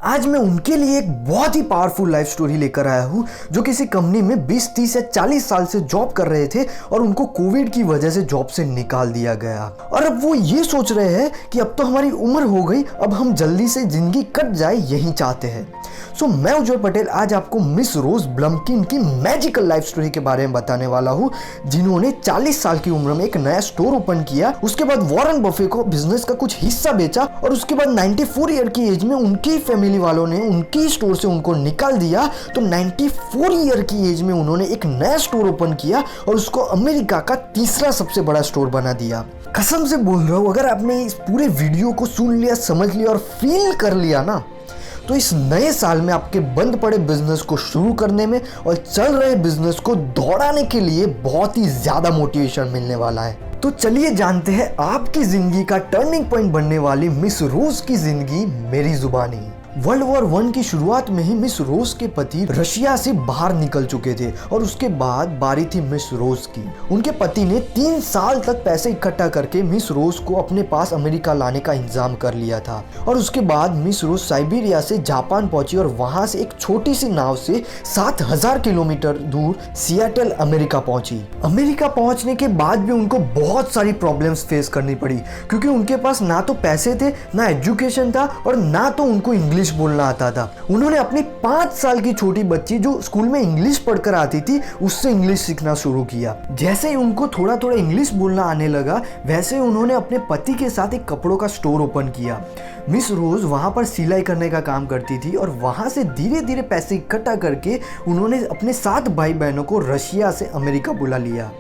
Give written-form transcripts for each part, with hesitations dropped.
आज मैं उनके लिए एक बहुत ही पावरफुल लाइफ स्टोरी लेकर आया हूँ जो किसी कंपनी में 20, 30 या 40 साल से जॉब कर रहे थे और उनको कोविड की वजह से जॉब से निकाल दिया गया। और अब वो ये सोच रहे हैं कि अब तो हमारी उम्र हो गई, अब हम जल्दी से जिंदगी कट जाए यही चाहते हैं। सो मैं उज्जवल पटेल आज आपको मिस रोज ब्लमकिन की मैजिकल लाइफ स्टोरी के बारे में बताने वाला हूँ, जिन्होंने 40 साल की उम्र में एक नया स्टोर ओपन किया। उसके बाद वॉरेन बफे को बिजनेस का कुछ हिस्सा बेचा और उसके बाद 94 ईयर की एज में उनकी फैमिली वालों ने उनकी स्टोर से उनको निकाल दिया। तो 94 ईयर की एज में उन्होंने एक नया स्टोर ओपन किया और उसको अमेरिका का तीसरा सबसे बड़ा स्टोर बना दिया। कसम से बोल रहा हूँ, अगर आपने इस पूरे वीडियो को सुन लिया, समझ लिया और फील कर लिया ना, तो इस नए साल में आपके बंद पड़े बिजनेस को शुरू करने में और चल रहे बिजनेस को दौड़ाने के लिए बहुत ही ज्यादा मोटिवेशन मिलने वाला है। तो चलिए जानते हैं आपकी जिंदगी का टर्निंग पॉइंट बनने वाली मिस रोज की जिंदगी मेरी जुबानी। वर्ल्ड वॉर 1 की शुरुआत में ही मिस रोज के पति रशिया से बाहर निकल चुके थे और उसके बाद बारी थी मिस रोज की। उनके पति ने 3 साल तक पैसे इकट्ठा करके मिस रोज को अपने पास अमेरिका लाने का इंतजाम कर लिया था। और उसके बाद मिस रोज साइबेरिया से जापान पहुंची और वहां से एक छोटी सी नाव से 7000 किलोमीटर दूर सियाटल अमेरिका पहुंची। अमेरिका पहुंचने के बाद भी उनको बहुत सारी प्रॉब्लम्स फेस करनी पड़ी, क्योंकि उनके पास ना तो पैसे थे, ना एजुकेशन था और ना तो उनको इंग्लिश बोलना आता था। उन्होंने अपनी 5 साल की छोटी बच्ची जो स्कूल में इंग्लिश पढ़कर आती थी उससे इंग्लिश सीखना शुरू किया। जैसे ही उनको थोड़ा थोड़ा इंग्लिश बोलना आने लगा, वैसे ही उन्होंने अपने पति के साथ एक कपड़ों का स्टोर ओपन किया। मिस रोज वहां पर सिलाई करने का काम करती थी और वहां से धीरे धीरे पैसे इकट्ठा करके उन्होंने अपने 7 भाई बहनों को रशिया से अमेरिका बुला लिया।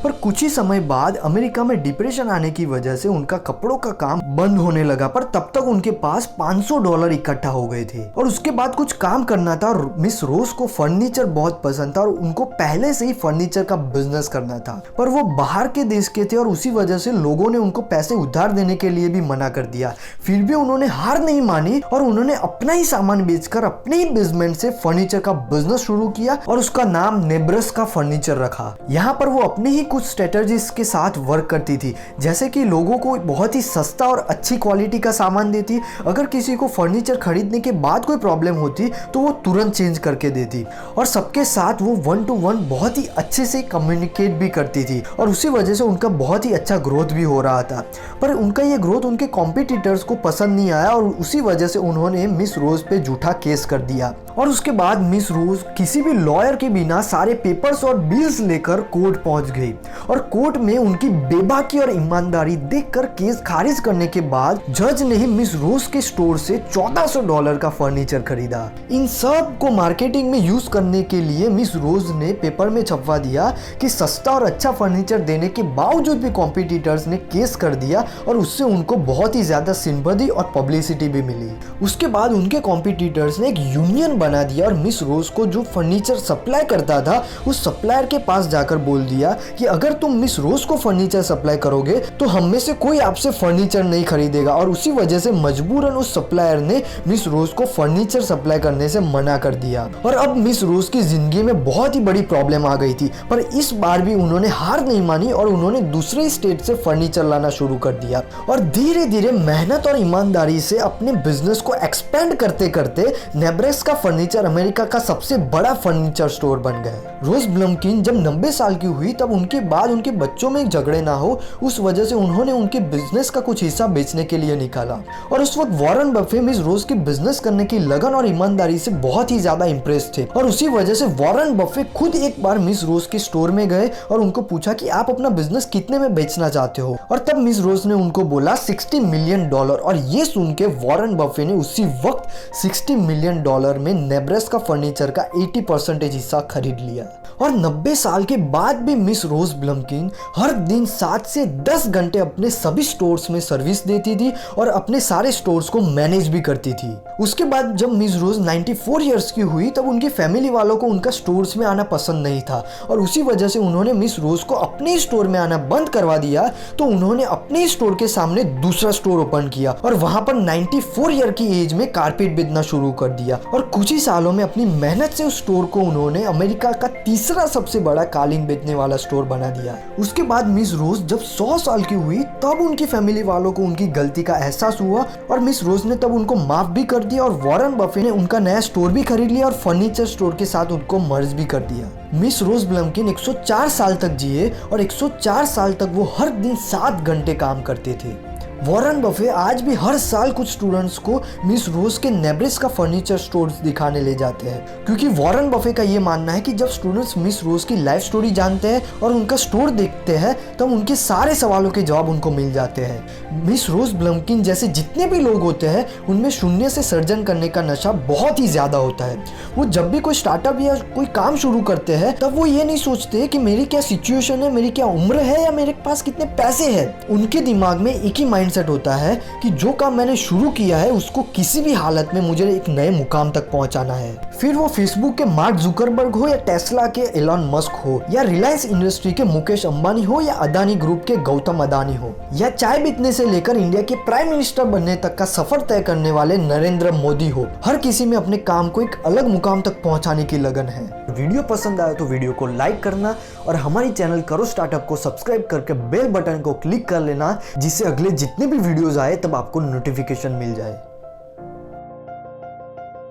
पर कुछ ही समय बाद अमेरिका में डिप्रेशन आने की वजह से उनका कपड़ों का काम बंद होने लगा, पर तब तक उनके पास $500 इकट्ठा हो गए थे और उसके बाद कुछ काम करना था। और मिस रोज को फर्नीचर बहुत पसंद था और उनको पहले से ही फर्नीचर का बिजनेस करना था, पर वो बाहर के देश के थे और उसी वजह से लोगों ने उनको पैसे उधार देने के लिए भी मना कर दिया। फिर भी उन्होंने हार नहीं मानी और उन्होंने अपना ही सामान बेचकर अपने ही बेसमेंट से फर्नीचर का बिजनेस शुरू किया और उसका नाम नेब्रास्का फर्नीचर रखा। यहाँ पर वो अपने ही कुछ स्ट्रेटजीज के साथ वर्क करती थी, जैसे कि लोगों को बहुत ही सस्ता और अच्छी क्वालिटी का सामान देती। अगर किसी को फर्नीचर खरीदने के बाद कोई प्रॉब्लम होती तो वो तुरंत चेंज करके देती और सबके साथ वो 1 to 1 बहुत ही अच्छे से कम्युनिकेट भी करती थी और उसी वजह से उनका बहुत ही अच्छा ग्रोथ भी हो रहा था। पर उनका ये ग्रोथ उनके कॉम्पिटिटर्स को पसंद नहीं आया और उसी वजह से उन्होंने मिस रोज पे झूठा केस कर दिया। और उसके बाद मिस रोज किसी भी लॉयर के बिना सारे पेपर्स और बिल्स लेकर कोर्ट पहुंच गई और कोर्ट में उनकी बेबाकी और ईमानदारी देखकर केस खारिज करने के बाद जज ने ही मिस रोज के स्टोर से $1400 का फर्नीचर खरीदा। इन सब को मार्केटिंग में यूज करने के लिए मिस रोज ने पेपर में छपवा दिया कि सस्ता और अच्छा फर्नीचर देने के बावजूद भी कॉम्पिटिटर्स ने केस कर दिया और उससे उनको बहुत ही ज्यादा सिंपैथी और पब्लिसिटी भी मिली। उसके बाद उनके कॉम्पिटिटर्स ने एक यूनियन बना दिया और मिस रोज को जो फर्नीचर सप्लाई करता था उस सप्लायर के पास जाकर बोल दिया कि अगर तुम मिस रोज को फर्नीचर सप्लाई करोगे तो हम में से कोई आपसे फर्नीचर नहीं खरीदेगा। और उसी वजह से मजबूरन उस सप्लायर ने मिस रोज को फर्नीचर सप्लाई करने से मना कर दिया और अब मिस रोज की जिंदगी में बहुत ही बड़ी प्रॉब्लम आ गई थी। पर इस बार भी उन्होंने हार नहीं मानी और उन्होंने दूसरे स्टेट से फर्नीचर लाना शुरू कर दिया और धीरे धीरे मेहनत और ईमानदारी से अपने बिजनेस को एक्सपेंड करते करते नेब्रास्का फर्नीचर अमेरिका का सबसे बड़ा फर्नीचर स्टोर बन गए। रोज ब्लमकिन जब 90 साल की हुई तब उनके बाद उनके बच्चों में झगड़े ना हो उस वजह से उन्होंने उनके बिजनेस का कुछ हिस्सा बेचने के लिए निकाला। और उस वक्त वॉरेन बफे मिस रोज की बिजनेस करने की लगन और ईमानदारी से बहुत ही ज्यादा इंप्रेस थे और उसी वजह से वॉरेन बफे खुद एक बार मिस रोज के स्टोर में गए और उनको पूछा कि आप अपना बिजनेस कितने में बेचना चाहते हो। और तब मिस रोज ने उनको बोला $60 मिलियन और ये सुन के वॉरेन बफे ने उसी वक्त $60 मिलियन में नेब्रास्का फर्नीचर का 80% हिस्सा खरीद लिया। और 90 साल के बाद भी मिस रोज ब्लमकिन हर दिन 7 से 10 घंटे अपने सभी स्टोर्स में सर्विस देती थी और अपने सारे स्टोर्स को मैनेज भी करती थी। उसके बाद जब मिस रोज 94 इयर्स की हुई तब उनकी फैमिली वालों को उनका स्टोर्स में आना पसंद नहीं था और उसी वजह से उन्होंने मिस रोज को अपने स्टोर में आना बंद करवा दिया। तो उन्होंने अपने स्टोर के सामने दूसरा स्टोर ओपन किया और वहां पर 94 ईयर की एज में कारपेट बेचना शुरू कर दिया और कुछ ही सालों में अपनी मेहनत से उस स्टोर को उन्होंने अमेरिका का तीसरा सबसे बड़ा कालीन बेचने वाला स्टोर बना दिया। उसके बाद मिस रोज जब 100 साल की हुई तब उनकी फैमिली वालों को उनकी गलती का एहसास हुआ और मिस रोज ने तब उनको माफ भी कर दिया और वॉरेन बफे ने उनका नया स्टोर भी खरीद लिया और फर्नीचर स्टोर के साथ उनको मर्ज भी कर दिया। मिस रोज ब्लमकिन 104 साल तक जिए और 104 साल तक वो हर दिन 7 घंटे काम करते थे। वॉरेन बफे आज भी हर साल कुछ स्टूडेंट्स को मिस रोज के नेब्रास्का फर्नीचर स्टोर्स दिखाने ले जाते हैं, क्योंकि वॉरेन बफे का ये मानना है कि जब स्टूडेंट्स मिस रोज की लाइफ स्टोरी जानते हैं और उनका स्टोर देखते हैं तब उनके सारे सवालों के जवाब उनको मिल जाते हैं। मिस रोज ब्लमकिन जैसे जितने भी लोग होते हैं उनमें शून्य से सर्जन करने का नशा बहुत ही ज्यादा होता है। वो जब भी कोई स्टार्टअप या कोई काम शुरू करते हैं तब वो ये नहीं सोचते कि मेरी क्या सिचुएशन है, मेरी क्या उम्र है या मेरे पास कितने पैसे हैं। उनके दिमाग में एक ही माइंडसेट होता है कि जो काम मैंने शुरू किया है उसको किसी भी हालत में मुझे एक नए मुकाम तक पहुंचाना है। फिर वो फेसबुक के मार्क जुकरबर्ग हो या टेस्ला के एलन मस्क हो या रिलायंस इंडस्ट्री के मुकेश अंबानी हो या अदानी ग्रुप के गौतम अदानी हो या चाय बेचने से लेकर इंडिया के प्राइम मिनिस्टर बनने तक का सफर तय करने वाले नरेंद्र मोदी हो, हर किसी में अपने काम को एक अलग मुकाम तक पहुंचाने की लगन है। वीडियो पसंद आया तो वीडियो को लाइक करना और हमारी चैनल करो स्टार्टअप को सब्सक्राइब करके बेल बटन को क्लिक कर लेना, जिससे अगले जितने भी वीडियोस आए तब आपको नोटिफिकेशन मिल जाए।